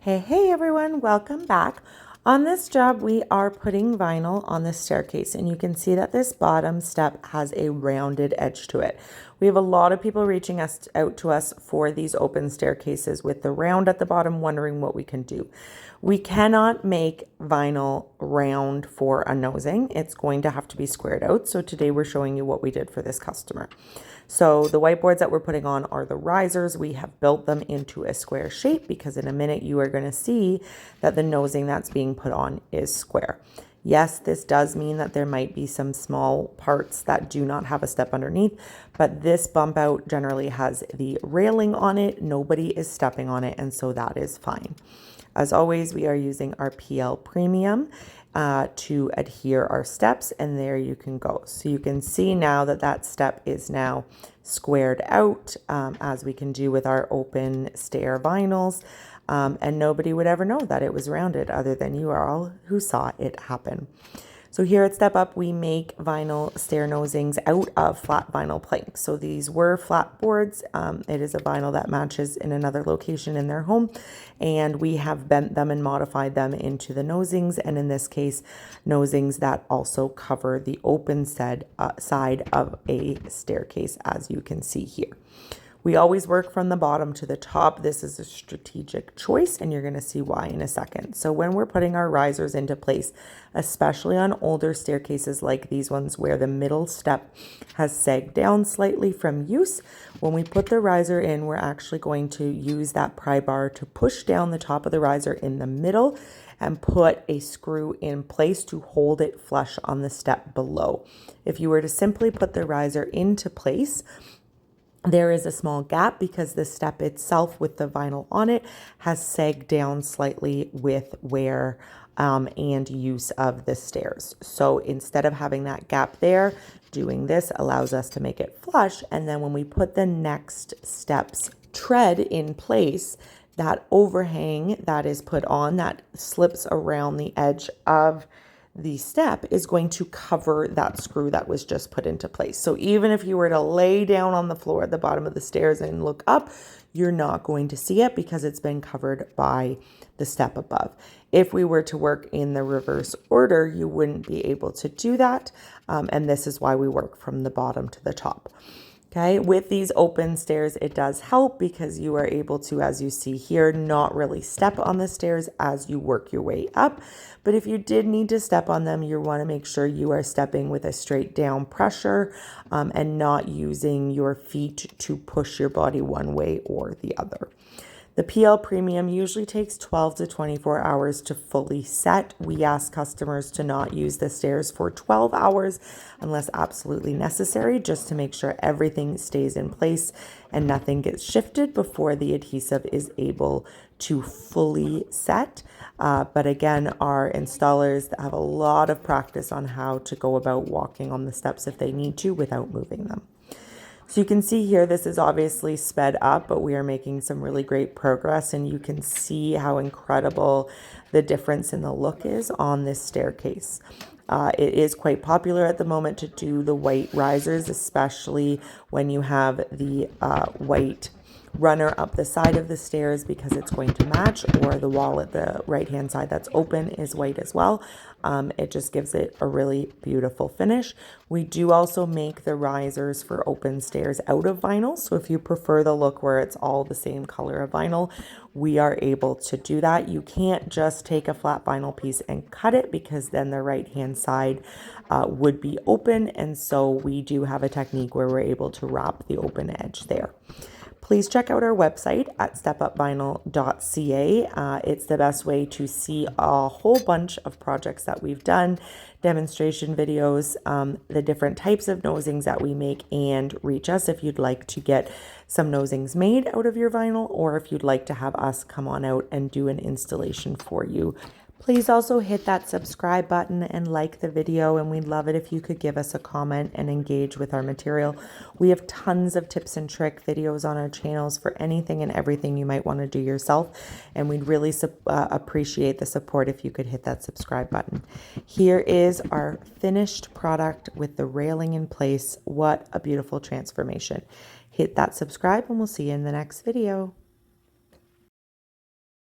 Hey everyone, welcome back. On this job, we are putting vinyl on the staircase, and you can see that this bottom step has a rounded edge to it. We have a lot of people reaching out to us for these open staircases with the round at the bottom, wondering what we can do. We cannot make vinyl round for a nosing. It's going to have to be squared out. So today we're showing you what we did for this customer. So the whiteboards that we're putting on are the risers. We have built them into a square shape because in a minute you are going to see that the nosing that's being put on is square. Yes, this does mean that there might be some small parts that do not have a step underneath, but this bump out generally has the railing on it. Nobody is stepping on it, and so that is fine. As always, we are using our PL Premium to adhere our steps, and there you can go. So you can see now that that step is now squared out, as we can do with our open stair vinyls, and nobody would ever know that it was rounded other than you all who saw it happen. So here at Step Up, we make vinyl stair nosings out of flat vinyl planks. So these were flat boards. It is a vinyl that matches in another location in their home. And we have bent them and modified them into the nosings. And in this case, nosings that also cover the open side of a staircase, as you can see here. We always work from the bottom to the top. This is a strategic choice, and you're going to see why in a second. So when we're putting our risers into place, especially on older staircases like these ones where the middle step has sagged down slightly from use, when we put the riser in, we're actually going to use that pry bar to push down the top of the riser in the middle and put a screw in place to hold it flush on the step below. If you were to simply put the riser into place, there is a small gap because the step itself with the vinyl on it has sagged down slightly with wear and use of the stairs. So instead of having that gap there, doing this allows us to make it flush. And then when we put the next step's tread in place, that overhang that is put on that slips around the edge of the step is going to cover that screw that was just put into place. So even if you were to lay down on the floor at the bottom of the stairs and look up, you're not going to see it because it's been covered by the step above. If we were to work in the reverse order, you wouldn't be able to do that. And this is why we work from the bottom to the top. Okay, with these open stairs, it does help because you are able to, as you see here, not really step on the stairs as you work your way up. But if you did need to step on them, you want to make sure you are stepping with a straight down pressure and not using your feet to push your body one way or the other. The PL Premium usually takes 12 to 24 hours to fully set. We ask customers to not use the stairs for 12 hours unless absolutely necessary, just to make sure everything stays in place and nothing gets shifted before the adhesive is able to fully set. But again, our installers have a lot of practice on how to go about walking on the steps if they need to without moving them. So you can see here, this is obviously sped up, but we are making some really great progress, and you can see how incredible the difference in the look is on this staircase. It is quite popular at the moment to do the white risers, especially when you have the white runner up the side of the stairs because it's going to match, or the wall at the right hand side that's open is white as well. It just gives it a really beautiful finish. We do also make the risers for open stairs out of vinyl, so if you prefer the look where it's all the same color of vinyl, we are able to do that. You can't just take a flat vinyl piece and cut it because then the right hand side would be open, and so we do have a technique where we're able to wrap the open edge there. Please check out our website at stepupvinyl.ca. It's the best way to see a whole bunch of projects that we've done, demonstration videos, the different types of nosings that we make, and reach us if you'd like to get some nosings made out of your vinyl, or if you'd like to have us come on out and do an installation for you. Please also hit that subscribe button and like the video, and we'd love it if you could give us a comment and engage with our material. We have tons of tips and trick videos on our channels for anything and everything you might want to do yourself, and we'd really appreciate the support if you could hit that subscribe button. Here is our finished product with the railing in place. What a beautiful transformation. Hit that subscribe and we'll see you in the next video.